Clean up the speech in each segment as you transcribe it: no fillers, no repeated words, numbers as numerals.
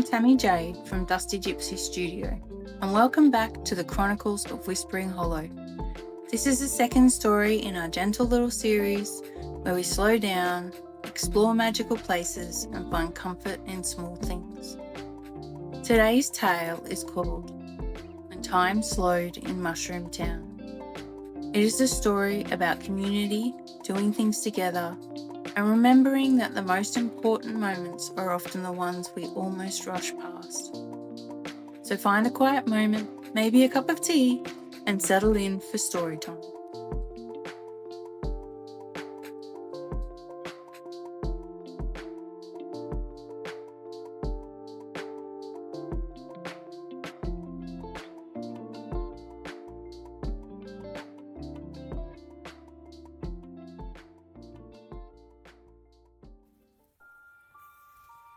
Tammy Jade from Dusty Gypsy Studio, and welcome back to the Chronicles of Whispering Hollow. This is the second story in our gentle little series where we slow down, explore magical places, and find comfort in small things. Today's tale is called When Time Slowed in Mushroom Town. It is a story about community, doing things together, and remembering that the most important moments are often the ones we almost rush past. So find a quiet moment, maybe a cup of tea, and settle in for story time.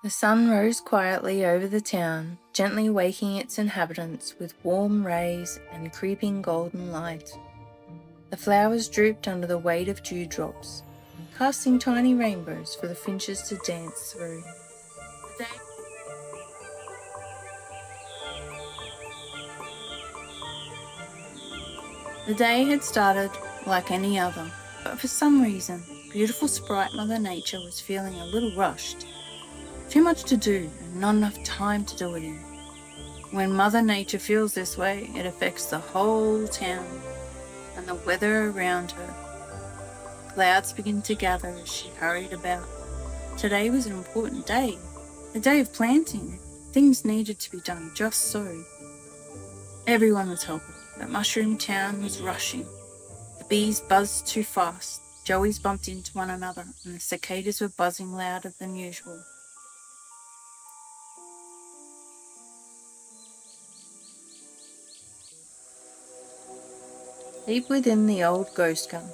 The sun rose quietly over the town, gently waking its inhabitants with warm rays and creeping golden light. The flowers drooped under the weight of dewdrops, casting tiny rainbows for the finches to dance through. The day had started like any other, but for some reason, beautiful sprite Mother Nature was feeling a little rushed. Too much to do and not enough time to do it in. When Mother Nature feels this way, it affects the whole town and the weather around her. Clouds began to gather as she hurried about. Today was an important day, a day of planting. Things needed to be done just so. Everyone was helping, but Mushroom Town was rushing. The bees buzzed too fast, joeys bumped into one another, and the cicadas were buzzing louder than usual. Deep within the old ghost gun,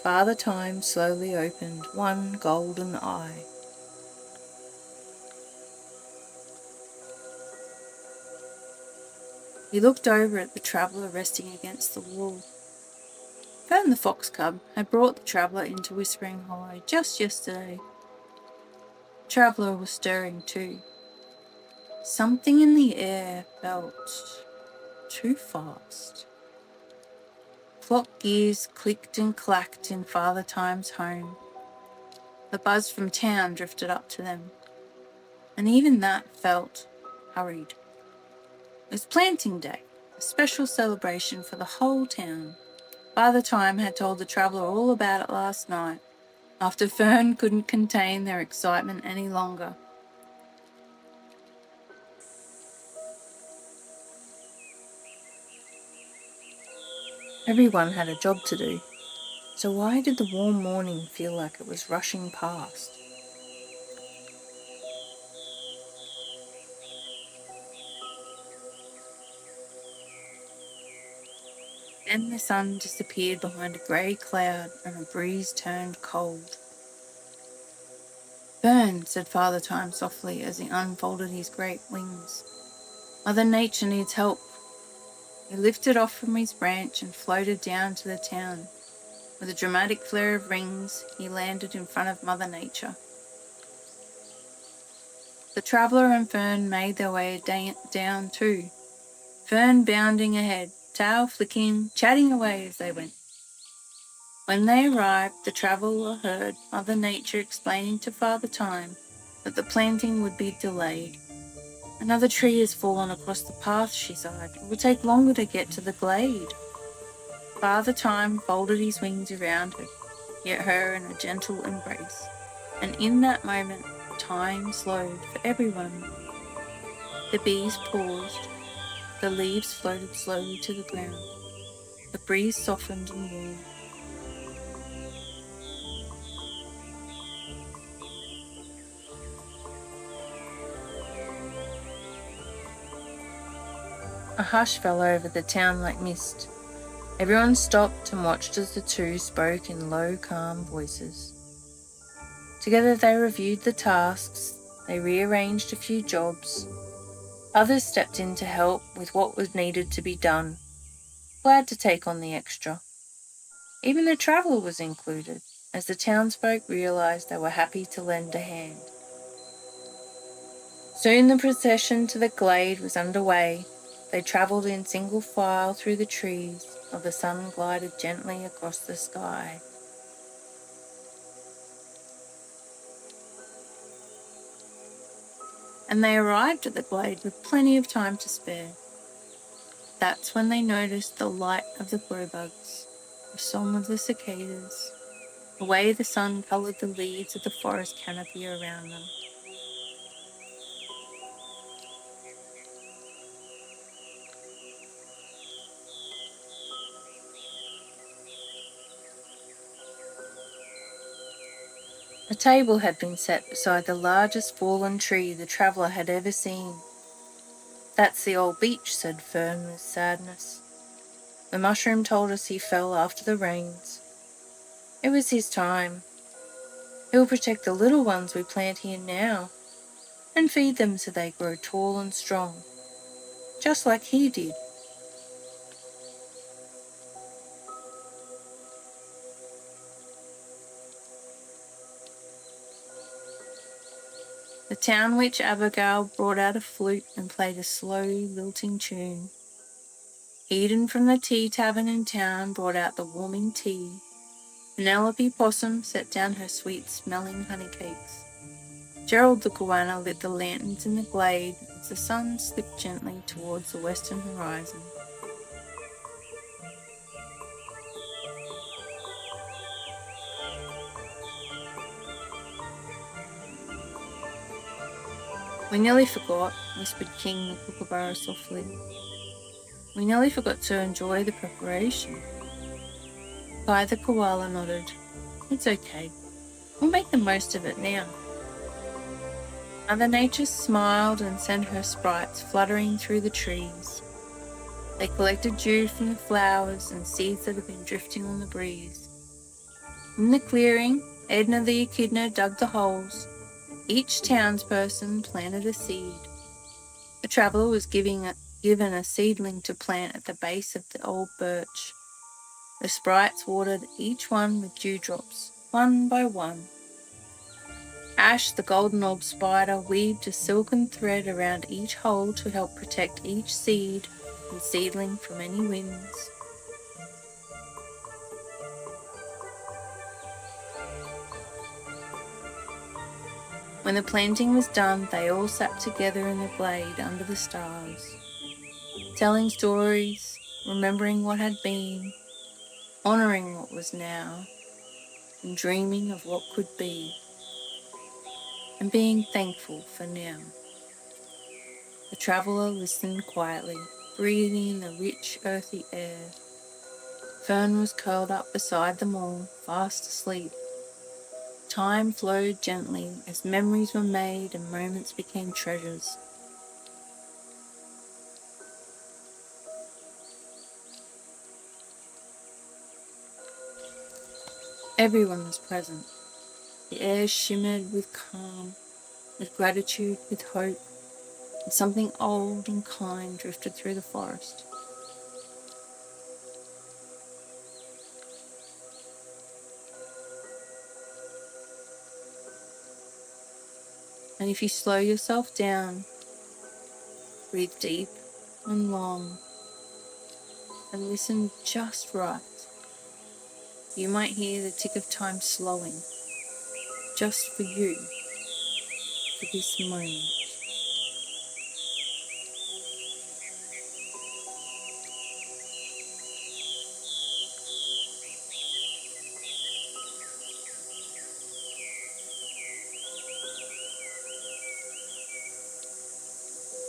Father Time slowly opened one golden eye. He looked over at the traveller resting against the wall. Fern the fox cub had brought the traveller into Whispering Hollow just yesterday. The traveller was stirring too. Something in the air felt too fast. Clock gears clicked and clacked in Father Time's home. The buzz from town drifted up to them, and even that felt hurried. It was planting day, a special celebration for the whole town. Father Time had told the traveller all about it last night, after Fern couldn't contain their excitement any longer. Everyone had a job to do, so why did the warm morning feel like it was rushing past? Then the sun disappeared behind a grey cloud and a breeze turned cold. "Fern," said Father Time softly as he unfolded his great wings. "Mother Nature needs help." He lifted off from his branch and floated down to the town. With a dramatic flare of wings, he landed in front of Mother Nature. The traveller and Fern made their way down too, Fern bounding ahead, tail flicking, chatting away as they went. When they arrived, the traveller heard Mother Nature explaining to Father Time that the planting would be delayed. "Another tree has fallen across the path," she sighed. "It will take longer to get to the glade." Father Time folded his wings around her, yet her in a gentle embrace, and in that moment, time slowed for everyone. The bees paused, the leaves floated slowly to the ground, the breeze softened and warmed. A hush fell over the town like mist. Everyone stopped and watched as the two spoke in low, calm voices. Together they reviewed the tasks, they rearranged a few jobs. Others stepped in to help with what was needed to be done, glad to take on the extra. Even the traveller was included, as the townsfolk realised they were happy to lend a hand. Soon the procession to the glade was underway. They travelled in single file through the trees, while the sun glided gently across the sky. And they arrived at the glade with plenty of time to spare. That's when they noticed the light of the glowbugs, the song of the cicadas, the way the sun coloured the leaves of the forest canopy around them. A table had been set beside the largest fallen tree the traveller had ever seen. "That's the old beech," said Fern with sadness. "The mushroom told us he fell after the rains. It was his time. He'll protect the little ones we plant here now, and feed them so they grow tall and strong, just like he did." The town witch Abigail brought out a flute and played a slow, lilting tune. Eden from the tea tavern in town brought out the warming tea. Penelope Possum set down her sweet-smelling honey cakes. Gerald the goanna lit the lanterns in the glade as the sun slipped gently towards the western horizon. "We nearly forgot," whispered King the Kookaburra softly. "We nearly forgot to enjoy the preparation." Kai the koala nodded. "It's okay. We'll make the most of it now." Mother Nature smiled and sent her sprites fluttering through the trees. They collected dew from the flowers and seeds that had been drifting on the breeze. In the clearing, Edna the echidna dug the holes. Each townsperson planted a seed. The traveller was given a seedling to plant at the base of the old birch. The sprites watered each one with dewdrops, one by one. Ash, the golden orb spider, weaved a silken thread around each hole to help protect each seed and seedling from any winds. When the planting was done, they all sat together in the glade under the stars, telling stories, remembering what had been, honouring what was now, and dreaming of what could be, and being thankful for now. The traveller listened quietly, breathing in the rich, earthy air. Fern was curled up beside them all, fast asleep. Time flowed gently as memories were made and moments became treasures. Everyone was present. The air shimmered with calm, with gratitude, with hope, and something old and kind drifted through the forest. And if you slow yourself down, breathe deep and long, and listen just right, you might hear the tick of time slowing, just for you, for this moment.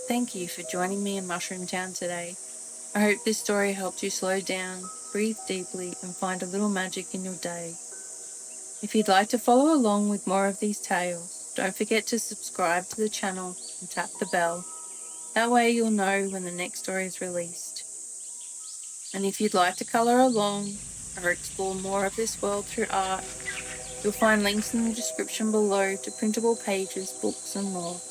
Thank you for joining me in Mushroom Town today. I hope this story helped you slow down, breathe deeply, and find a little magic in your day. If you'd like to follow along with more of these tales, don't forget to subscribe to the channel and tap the bell. That way you'll know when the next story is released. And if you'd like to colour along or explore more of this world through art, you'll find links in the description below to printable pages, books and more.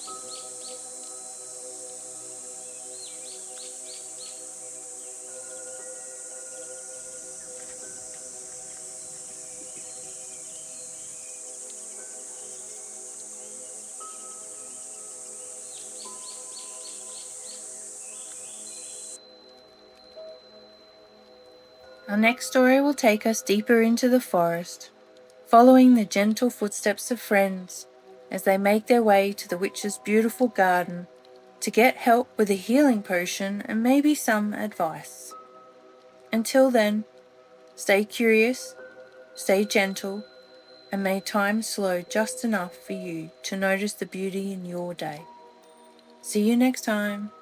Our next story will take us deeper into the forest, following the gentle footsteps of friends as they make their way to the witch's beautiful garden to get help with a healing potion and maybe some advice. Until then, stay curious, stay gentle, and may time slow just enough for you to notice the beauty in your day. See you next time.